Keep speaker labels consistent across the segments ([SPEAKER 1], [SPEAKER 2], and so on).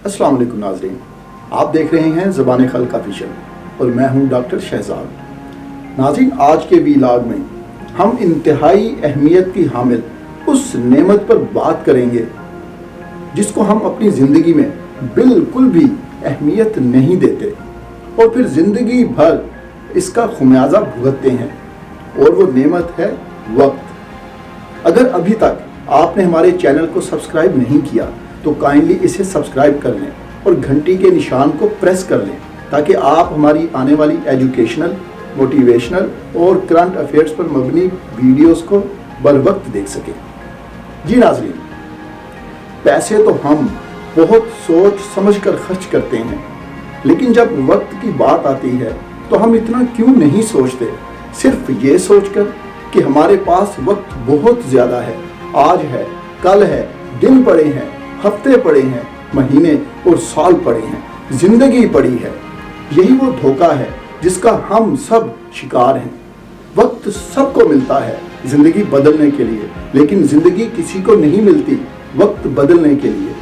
[SPEAKER 1] अस्सलाम वालेकुम नाज़रीन, आप देख रहे हैं ज़बान खल्क ऑफिशियल और मैं हूं डॉक्टर शहजाद। नाज़रीन, आज के वीलॉग में हम इंतहाई अहमियत की हामिल उस नेमत पर बात करेंगे जिसको हम अपनी ज़िंदगी में बिल्कुल भी अहमियत नहीं देते और फिर ज़िंदगी भर इसका खुमियाजा भुगतते हैं, और वो नेमत है वक्त। अगर अभी तक आपने हमारे चैनल को सब्सक्राइब नहीं किया तो काइंडली इसे सब्सक्राइब कर लें और घंटी के निशान को प्रेस कर लें ताकि आप हमारी आने वाली एजुकेशनल, मोटिवेशनल और करंट अफेयर्स पर मबनी वीडियोस को बर वक्त देख सकें। जी नाज़रीन, पैसे तो हम बहुत सोच समझ कर खर्च करते हैं, लेकिन जब वक्त की बात आती है तो हम इतना क्यों नहीं सोचते, सिर्फ ये सोचकर कि हमारे पास वक्त बहुत ज़्यादा है, आज है, कल है, दिन पड़े हैं, हफ्ते पड़े हैं, महीने और साल पड़े हैं, जिंदगी पड़ी है। यही वो धोखा है जिसका हम सब शिकार हैं। वक्त सबको मिलता है जिंदगी बदलने के लिए, लेकिन जिंदगी किसी को नहीं मिलती वक्त बदलने के लिए।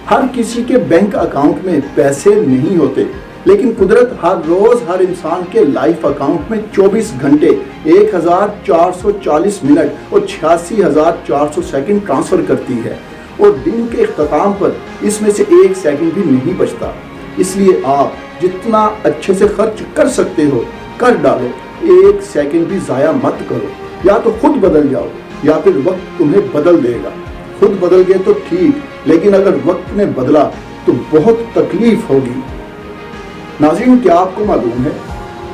[SPEAKER 1] हर किसी के बैंक अकाउंट में पैसे नहीं होते, लेकिन कुदरत हर रोज हर इंसान के लाइफ अकाउंट में 24 घंटे 1440 मिनट और 86,400 सेकंड ट्रांसफर करती है, और दिन के इख्तिताम पर इसमें से 1 सेकंड भी नहीं बचता। इसलिए आप जितना अच्छे से खर्च कर सकते हो कर डालो, 1 सेकंड भी ज़ाया मत करो। या तो खुद बदल जाओ या फिर वक्त तुम्हें बदल देगा। खुद बदल गए तो ठीक, लेकिन अगर वक्त ने बदला तो बहुत तकलीफ होगी। नाज़रीन, क्या आपको मालूम है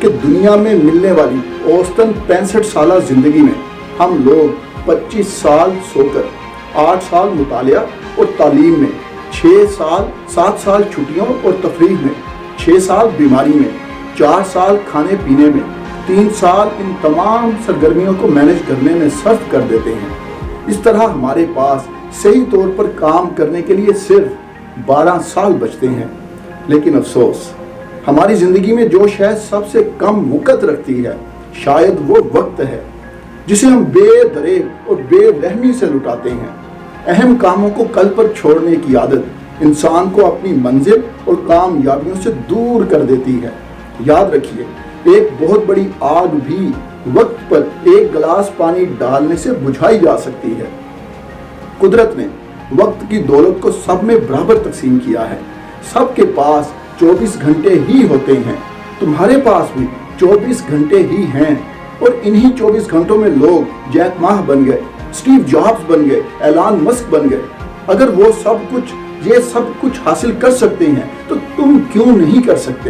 [SPEAKER 1] कि दुनिया में मिलने वाली औसतन 65 साल जिंदगी में हम लोग 25 साल सोकर, 8 साल मुतालिया और तालीम में, 7 साल छुट्टियों और तफरीह में, 6 साल बीमारी में, 4 साल खाने पीने में, 3 साल इन तमाम सरगर्मियों को मैनेज करने में सर्फ कर देते हैं। इस तरह हमारे पास सही तौर पर काम करने के लिए सिर्फ 12 साल बचते हैं। लेकिन अफसोस, हमारी ज़िंदगी में जो शायद सबसे कम वक़्त रखती है, शायद वो वक्त है जिसे हम बेदरेग और बेरहमी से लुटाते हैं। अहम कामों को कल पर छोड़ने की आदत इंसान को अपनी मंजिल और कामयाबियों से दूर कर देती है। याद रखिए, एक बहुत बड़ी आग भी वक्त पर 1 गिलास पानी डालने से बुझाई जा सकती है। कुदरत ने वक्त की दौलत को सब में बराबर तकसीम किया है। सबके पास 24 घंटे ही होते हैं, तुम्हारे पास भी 24 घंटे ही हैं, और इन्हीं 24 घंटों में लोग जैक माह बन गए, स्टीव जॉब्स बन गए, एलन मस्क बन गए। अगर वो ये सब कुछ हासिल कर सकते हैं तो तुम क्यों नहीं कर सकते?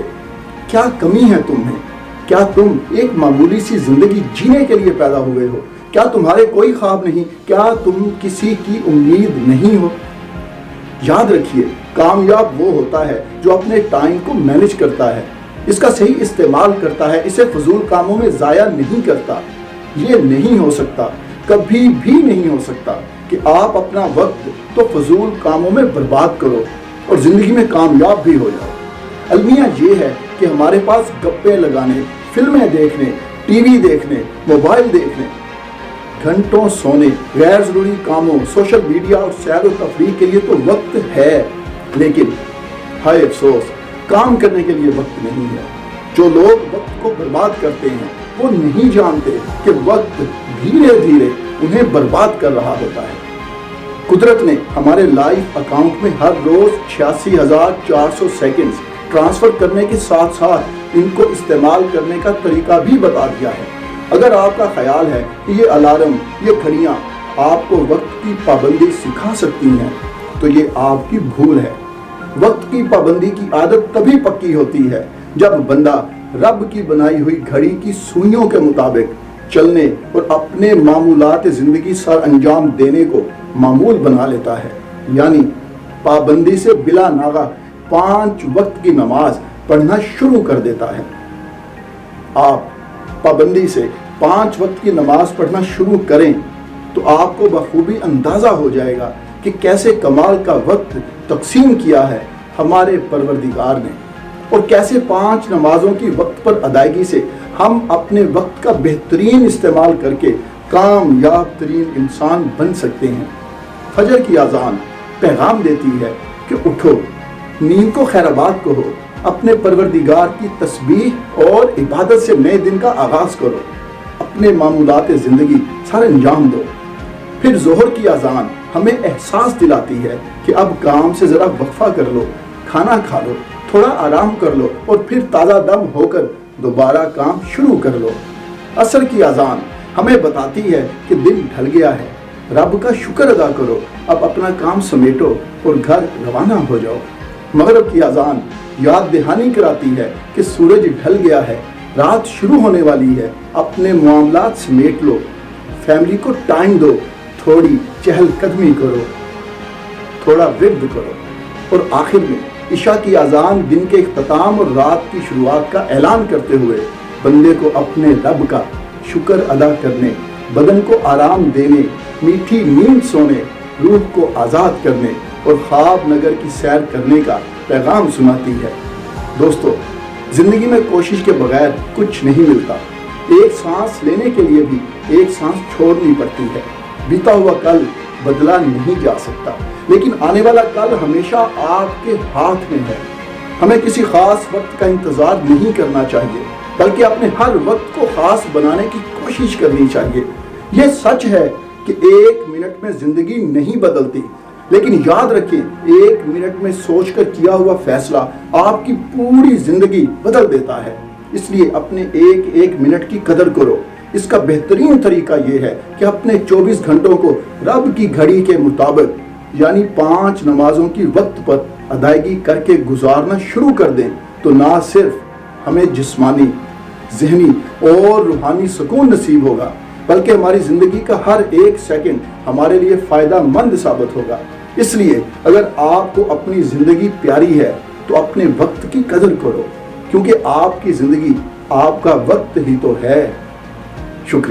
[SPEAKER 1] क्या कमी है तुम्हें? क्या तुम एक मामूली सी जिंदगी जीने के लिए पैदा हुए हो? क्या तुम्हारे कोई ख्वाब नहीं? क्या तुम किसी की उम्मीद नहीं हो? याद रखिए, कामयाब वो होता है जो अपने टाइम को मैनेज करता है, इसका सही इस्तेमाल करता है, इसे फजूल कामों में ज़ाया नहीं करता। ये नहीं हो सकता, कभी भी नहीं हो सकता कि आप अपना वक्त तो फजूल कामों में बर्बाद करो और ज़िंदगी में कामयाब भी हो जाओ। अलमिया ये है कि हमारे पास गप्पे लगाने, फिल्में देखने, टीवी देखने, मोबाइल देखने, घंटों सोने, गैर ज़रूरी कामों, सोशल मीडिया और सैर व तफरीह के लिए तो वक्त है, लेकिन हाय अफसोस, काम करने के लिए वक्त नहीं है। जो लोग वक्त को बर्बाद करते हैं वो नहीं जानते कि वक्त धीरे धीरे उन्हें बर्बाद कर रहा होता है। कुदरत ने हमारे लाइफ अकाउंट में हर रोज 86,400 सेकंड्स ट्रांसफर करने के साथ साथ इनको इस्तेमाल करने का तरीका भी बता दिया है। अगर आपका ख्याल है कि ये अलार्म, ये घड़ियाँ आपको वक्त की पाबंदी सिखा सकती हैं, तो ये आपकी भूल है। वक्त की पाबंदी की आदत तभी पक्की होती है जब बंदा रब की बनाई हुई घड़ी की सुइयों के मुताबिक चलने और अपने मामूलात ज़िंदगी सर अंजाम देने को मामूल बना लेता है, यानी पाबंदी से बिला नागा 5 वक्त की नमाज पढ़ना शुरू कर देता है। आप पाबंदी से 5 वक्त की नमाज पढ़ना शुरू करें तो आपको बखूबी अंदाज़ा हो जाएगा कि कैसे कमाल का वक्त तकसीम किया है हमारे परवरदिगार ने, और कैसे 5 नमाजों की वक्त पर अदायगी से हम अपने वक्त का बेहतरीन इस्तेमाल करके कामयाब तरीन इंसान बन सकते हैं। फजर की अजान पैगाम देती है कि उठो, नींद को खैराबाद कहो, अपने परवरदिगार की तस्बीह और इबादत से नए दिन का आगाज करो, अपने मामूलात ज़िंदगी सारे अंजाम दो। फिर ज़ोहर की अजान हमें एहसास दिलाती है कि अब काम से ज़रा वक्फा कर लो, खाना खा लो, थोड़ा आराम कर लो और फिर ताज़ा दम होकर दोबारा काम शुरू कर लो। असर की अजान हमें बताती है कि दिन ढल गया है, रब का शुक्र अदा करो, अब अपना काम समेटो और घर रवाना हो जाओ। मगरिब की अजान याद दहानी कराती है कि सूरज ढल गया है, रात शुरू होने वाली है, अपने मामलात समेट लो, फैमिली को टाइम दो, थोड़ी चहलकदमी करो, थोड़ा विर्द करो। और आखिर में इशा की अजान दिन के इख्तिताम और रात की शुरुआत का ऐलान करते हुए बंदे को अपने रब का शुक्र अदा करने, बदन को आराम देने, मीठी नींद सोने, रूह को आज़ाद करने और ख्वाब नगर की सैर करने का पैगाम सुनाती है। दोस्तों, ज़िंदगी में कोशिश के बगैर कुछ नहीं मिलता। एक सांस लेने के लिए भी एक सांस छोड़नी पड़ती है। बीता हुआ कल बदला नहीं जा सकता, लेकिन आने वाला कल हमेशा आपके हाथ में है। हमें किसी खास वक्त का इंतज़ार नहीं करना चाहिए, बल्कि अपने हर वक्त को खास बनाने की कोशिश करनी चाहिए। यह सच है कि 1 मिनट में ज़िंदगी नहीं बदलती, लेकिन याद रखें, 1 मिनट में सोचकर किया हुआ फैसला आपकी पूरी ज़िंदगी बदल देता है। इसलिए अपने एक एक मिनट की कदर करो। इसका बेहतरीन तरीका यह है कि अपने 24 घंटों को रब की घड़ी के मुताबिक यानी 5 नमाजों की वक्त पर अदायगी करके गुजारना शुरू कर दें, तो ना सिर्फ हमें जिस्मानी, ज़हनी और रूहानी सुकून नसीब होगा, बल्कि हमारी ज़िंदगी का हर एक सेकंड हमारे लिए फ़ायदा मंद साबित होगा। इसलिए अगर आपको अपनी ज़िंदगी प्यारी है तो अपने वक्त की कदर करो, क्योंकि आपकी ज़िंदगी आपका वक्त ही तो है। शुक्रिया।